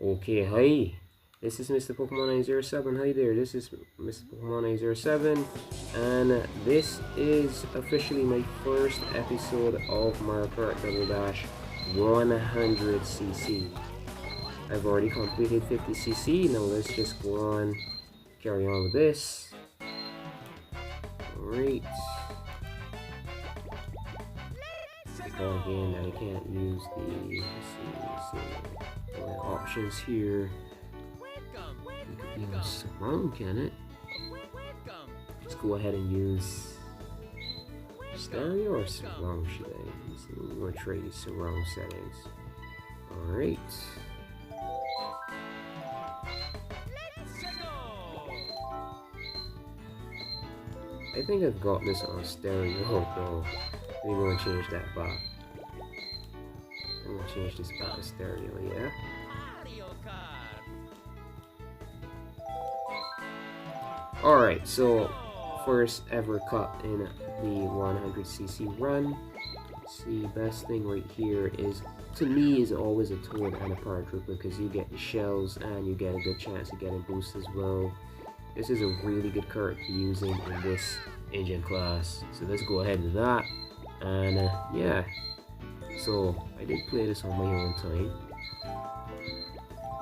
Okay, hi. This is Mr. Pokemon 907. Hi there, this is Mr. Pokemon 907. And this is officially my first episode of Mario Kart Double Dash 100cc. I've already completed 50cc. Now let's just go on, carry on with this. Alright. Again, I can't use the options here. It could be on surround, can it? Let's go ahead and use stereo or surround, should I? I'm going to try these surround settings. Alright. I think I've got this on stereo, though. We're going to change that back. I'm going to change this back to stereo, yeah? Alright, so first ever cut in the 100cc run. See, best thing right here is, to me, is always a Toad and a Paratrooper, because you get the shells and you get a good chance of getting boosts as well. This is a really good card to be using in this engine class. So let's go ahead with that. And yeah, so I did play this on my own time.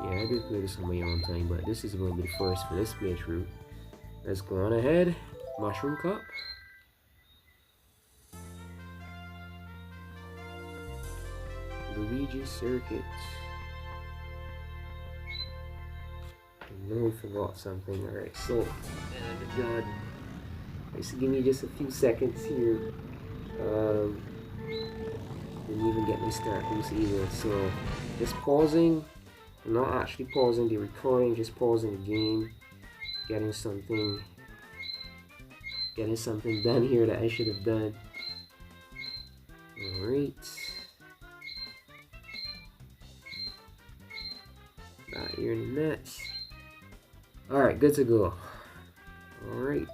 Yeah, I did play this on my own time, but this is going to be the first for this playthrough. Let's go on ahead. Mushroom Cup. Luigi Circuit. I know I forgot something. Alright, so, God, just give me just a few seconds here. Didn't even get my start boost either, so just pausing. I'm not actually pausing the recording, just pausing the game, getting something done here that I should have done. Alright, got here in the nets. Alright, good to go. Alright.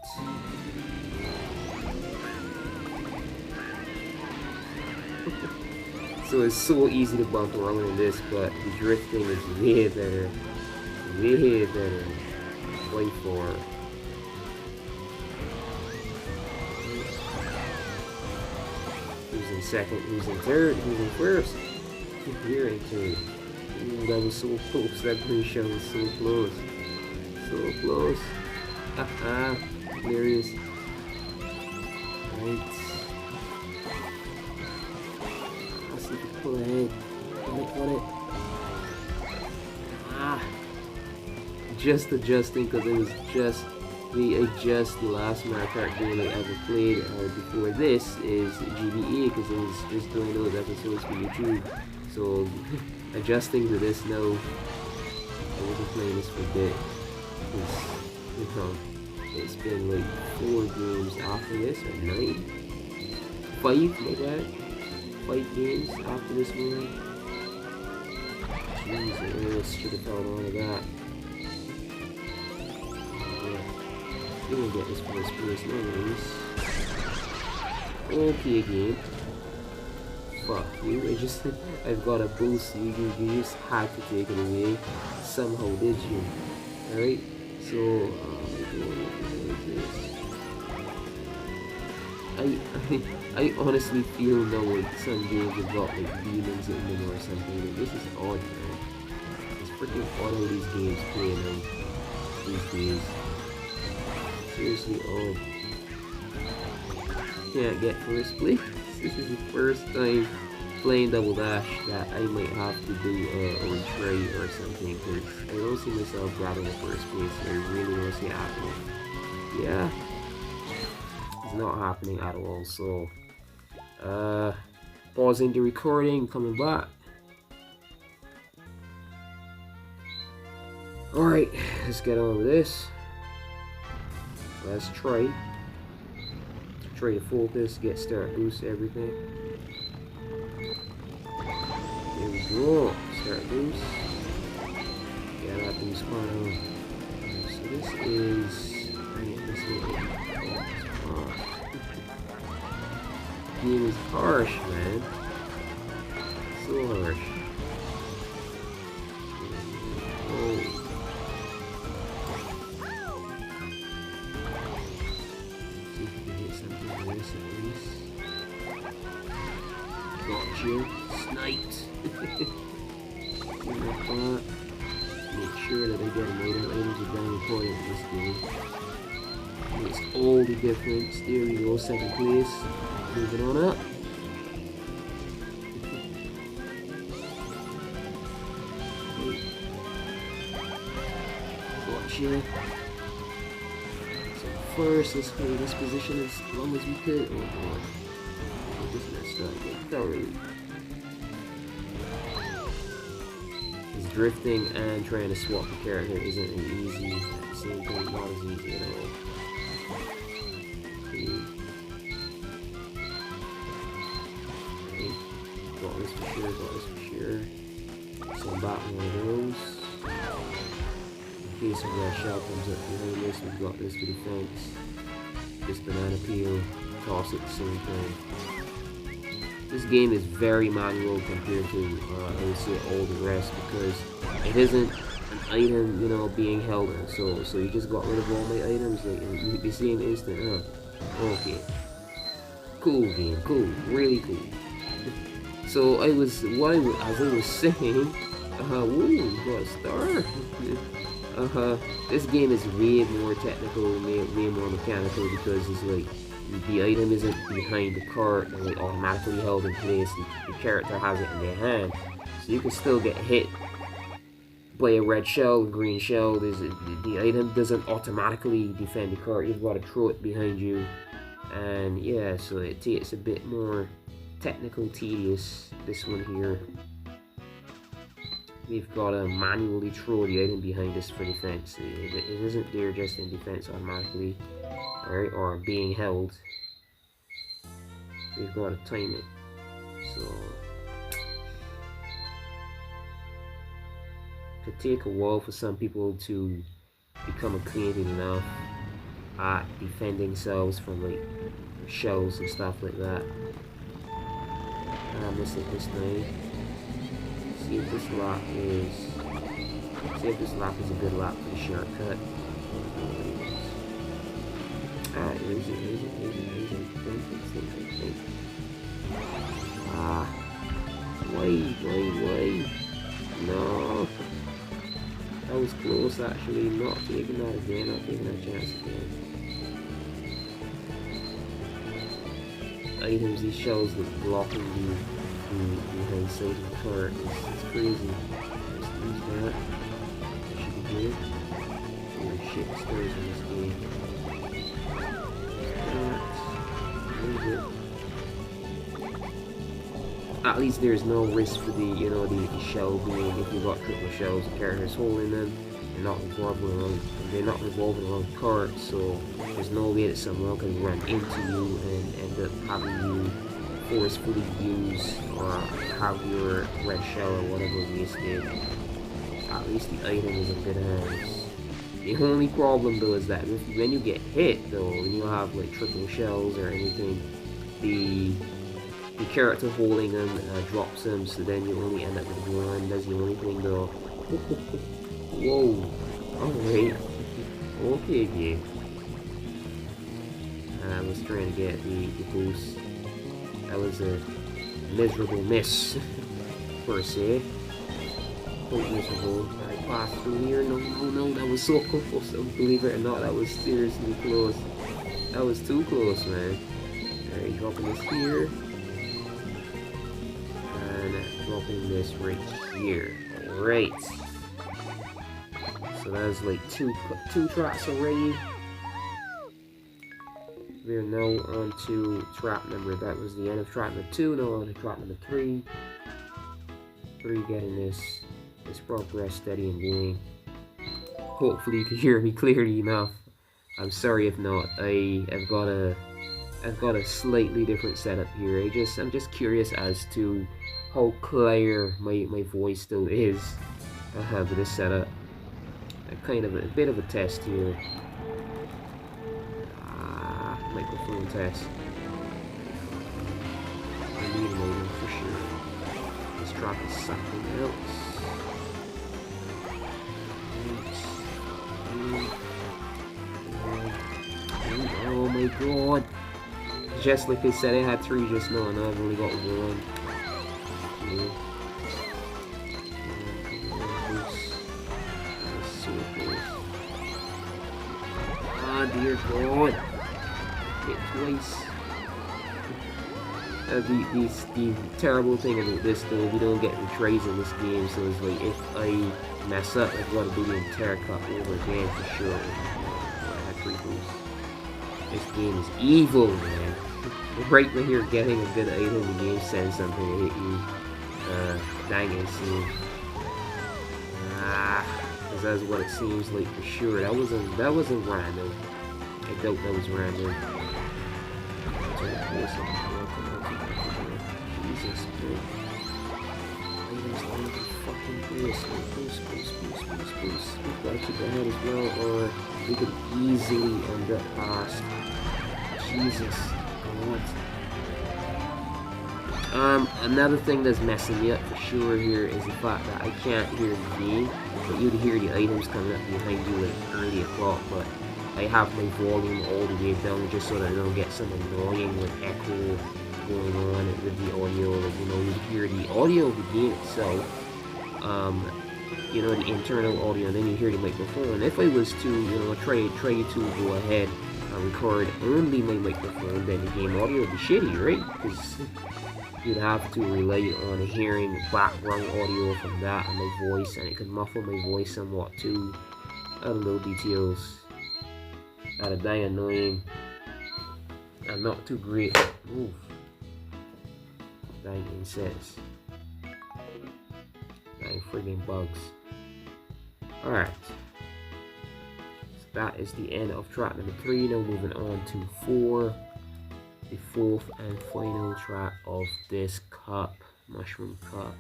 So it's so easy to bump around in this, but the drifting is way better. Way better. Way forward. Who's in second? Who's in third? Who's in first? Here in third. Ooh, that was so close. That green shell was so close. So close. Haha. Hilarious. Right. Pull ahead. Got it. Ah. Just adjusting because it was just the last Mario Kart game I ever played before this is GBA, because it was just doing those episodes for YouTube. So adjusting to this now, I wasn't playing this for a bit. It's been like 4 games after this, or 9? 5, my bad. 5 games after this one. Jesus, should have held on to that. Yeah. We're gonna get this first place, no worries. Okay, game. Fuck you, I've got a boost, you just had to take it away. Somehow, did you? Alright, so, I honestly feel now like some games have got like demons in them or something. Like, this is odd, man. It's freaking odd how these games play now these days. Seriously odd. Can't get first place. This is the first time playing Double Dash that I might have to do a retry or something, because I don't see myself grabbing the first place. I really don't see it happening. Yeah. It's not happening at all, so pausing the recording, coming back. Alright, let's get on with this. Let's try to focus, get start boost, everything. There we go, start boost. Get that boost on. So this is game is harsh, man. So harsh. right. Make sure that I get an item. Items are very important in this game. Makes all the difference. There we go, second place. Moving on up. Gotcha. So first, let's play this position as long as we could. Oh god. I just messed up thoroughly. This drifting and trying to swap the character isn't an easy, at the same time, not as easy at all. Got this for sure, got this for sure. So I'm back one of those. In case a red shell comes up behind this, we've got this for defense. This banana peel, toss it at the same time. This game is very manual compared to, I would say, all the rest, because it isn't an item, you know, being held on. So you just got rid of all my items like in the same instant, huh? Okay. Cool game, cool, really cool. So as I was saying, woo, got a star. This game is way more technical, way more mechanical, because it's like the item isn't behind the cart and like automatically held in place. The character has it in their hand, so you can still get hit by a red shell, green shell. The item doesn't automatically defend the cart. You've got to throw it behind you, and yeah, so it takes a bit more technical, tedious. This one here, we've got to manually throw the item behind us for defense. It isn't there just in defense automatically, alright, or being held. We've got to time it. So it could take a while for some people to become acquainted enough at defending themselves from like shells and stuff like that. I missed it this time. See if this lap is a good lap for the shortcut. Easy. Wait. No. That was close actually, not taking that again, not taking that chance again. Items, these shells that's blocking the behind side of the cart is crazy. Let's use that. That should be good. Holy shit, stairs in this game. At least there's no risk for the shell being, if you got triple shells, the character's holding them, they're not revolving around the cart, so there's no way that someone can run into you and end up having you forcefully use or have your red shell or whatever wasted. At least the item is in good hands. The only problem though is that when you get hit though, when you have like triple shells or anything, the character holding them drops them, so then you only end up with one. That's the only thing though. Whoa. Alright. Okay, game. I was trying to get the boost. That was a miserable miss, per se. Quite miserable. I passed through here. No, that was so close. Believe it or not, that was seriously close. That was too close, man. Alright, dropping this here. And dropping this right here. Alright. So that's like two tracks already. We're now on to trap number, that was the end of trap number 2, now on to trap number 3. 3 getting this progress steady and going. Hopefully you can hear me clearly enough. I'm sorry if not, I've got a slightly different setup here. I'm just curious as to how clear my voice still is with this setup. A bit of a test here. Microphone test. I need an item for sure. Let's drop something else. Oh my god! Just like I said, I had 3 just now, and I've only got 1. Okay. dear God. Hit twice. The terrible thing about this though, we don't get retries in this game, so it's like if I mess up, I've got to do the entire cut over again for sure. This game is evil, man. Right when you're getting a good item, the game sends something to hit you. Dang it, see. Because that's what it seems like for sure. That wasn't random. I doubt that was random. Jesus, dude. Items all over the fucking place. Boost. We've got to keep ahead as well, or we could easily end up past. Jesus. God. Another thing that's messing me up for sure here is the fact that I can't hear the game, but you'd hear the items coming up behind you like early o'clock, but I have my volume all the way down just so that I don't get some annoying like echo going on with the audio. Like, you know, you hear the audio of the game itself, you know, the internal audio, and then you hear the microphone. If I was to, you know, try to go ahead and record only my microphone, then the game audio would be shitty, right? Because you'd have to rely on hearing background audio from that and my voice, and it could muffle my voice somewhat too. Other little details that are dang annoying and not too great. Oof. Dang insects. Dang friggin' bugs. Alright. So that is the end of track number 3. Now moving on to 4. The fourth and final track of this cup, Mushroom Cup.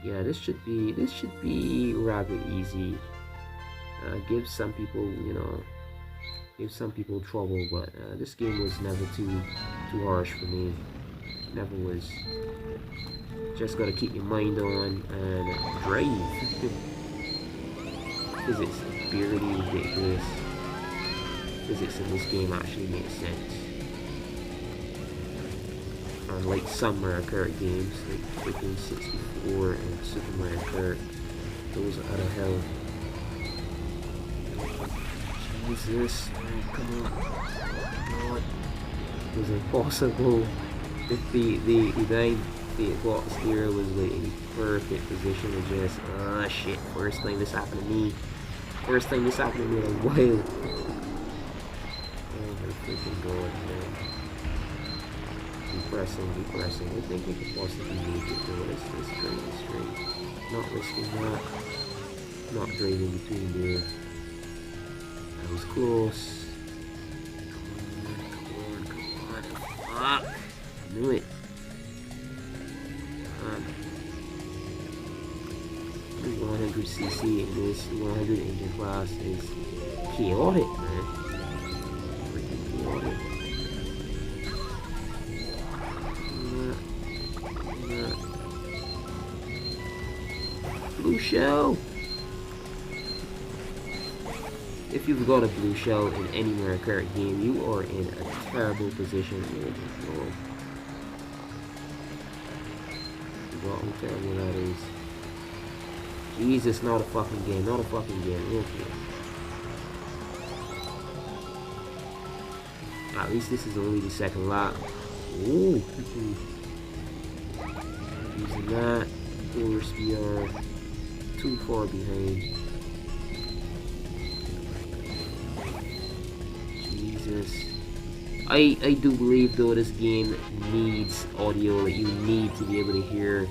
Yeah, this should be rather easy. Give some people, you know, trouble, but this game was never too harsh for me. Never was. Just gotta keep your mind on and drive. Physics is barely ridiculous. Physics in this game actually makes sense. Unlike some Mario Kart games, like freaking 64 and Super Mario Kart, those are out of hell. Jesus, come on, God, it was impossible. If the box here was like in perfect position to just, shit, first time this happened to me in a while. Oh my freaking God, man. Depressing. I think we could possibly make it though. Let's try this straight. Not risking that. Not driving between there. That was close. Come on. Fuck! I knew it. The 100cc in this 100 engine class is chaotic, man. Freaking chaotic. Blue shell. If you've got a blue shell in any Mario Kart game, you are in a terrible position. How terrible that is. Jesus, not a fucking game. Okay. At least this is only the second lap. Ooh. Using that. Of course, we are too far behind. Jesus. I do believe though this game needs audio. Like, you need to be able to hear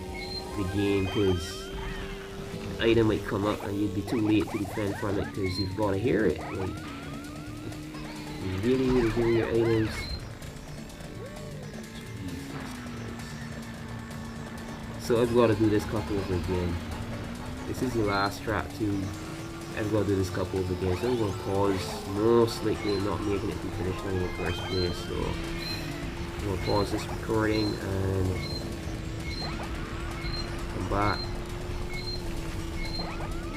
the game, because an item might come up and you'd be too late to defend from it because you've got to hear it. Like, you really need to hear your items. So I've got to do this cup over again. This is the last track too. I've got to do this cup over again. So I'm going to pause. Most likely I'm not making it to finish line in the first place. So I'm going to pause this recording and come back.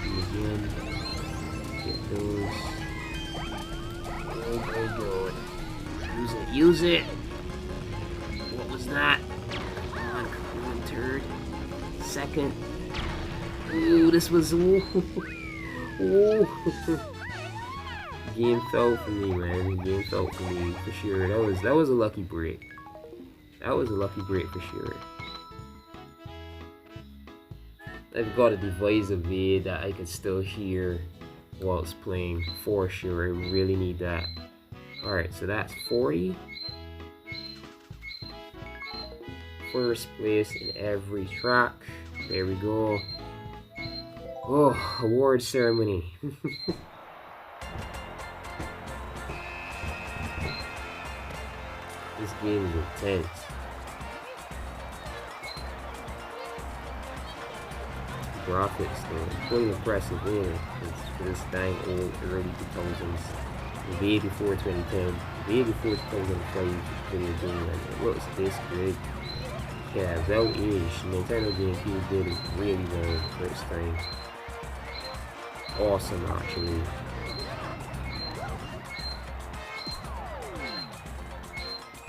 Do again. Get those. Oh my God. Use it. What was that? Come on, turd. Second. Ooh, this was. Ooh. game felt for me, man. The game felt for me for sure. That was a lucky break. That was a lucky break for sure. I've got to devise a way that I can still hear whilst playing for sure. I really need that. Alright, so that's 40. First place in every track. There we go. Oh, award ceremony. This game is intense. Graphics though, quite impressive, ain't it? For this dang old early 2000s, way before 2010, way before 2005 video game, and it looks this good. Yeah, well aged. Nintendo Gamecube did it really well first time. Awesome, actually.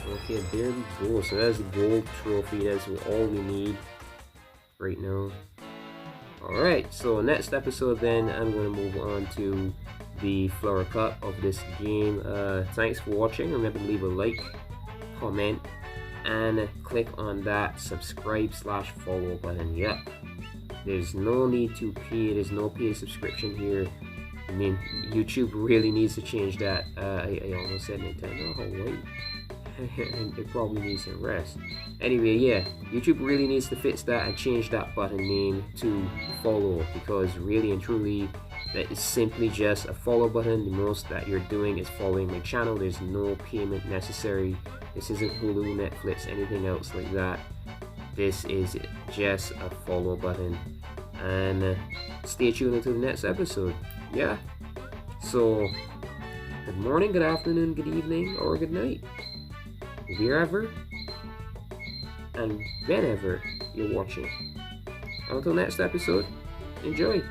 Okay, there we go. So that's a gold trophy. That's all we need right now. Alright, so next episode then, I'm going to move on to the Flower Cup of this game. Thanks for watching. Remember to leave a like, comment, and click on that subscribe/follow button. Yep. There's no need to pay. There's no paid subscription here. I mean, YouTube really needs to change that. I almost said Nintendo. Oh, wait. It probably needs some rest. Anyway, yeah, YouTube really needs to fix that and change that button name to follow, because really and truly that is simply just a follow button. The most that you're doing is following my channel. There's no payment necessary. This isn't Hulu, Netflix, anything else like that. This is just a follow button. And stay tuned until the next episode. Yeah, so good morning, good afternoon, good evening, or good night, wherever and whenever you're watching. Until next episode, enjoy.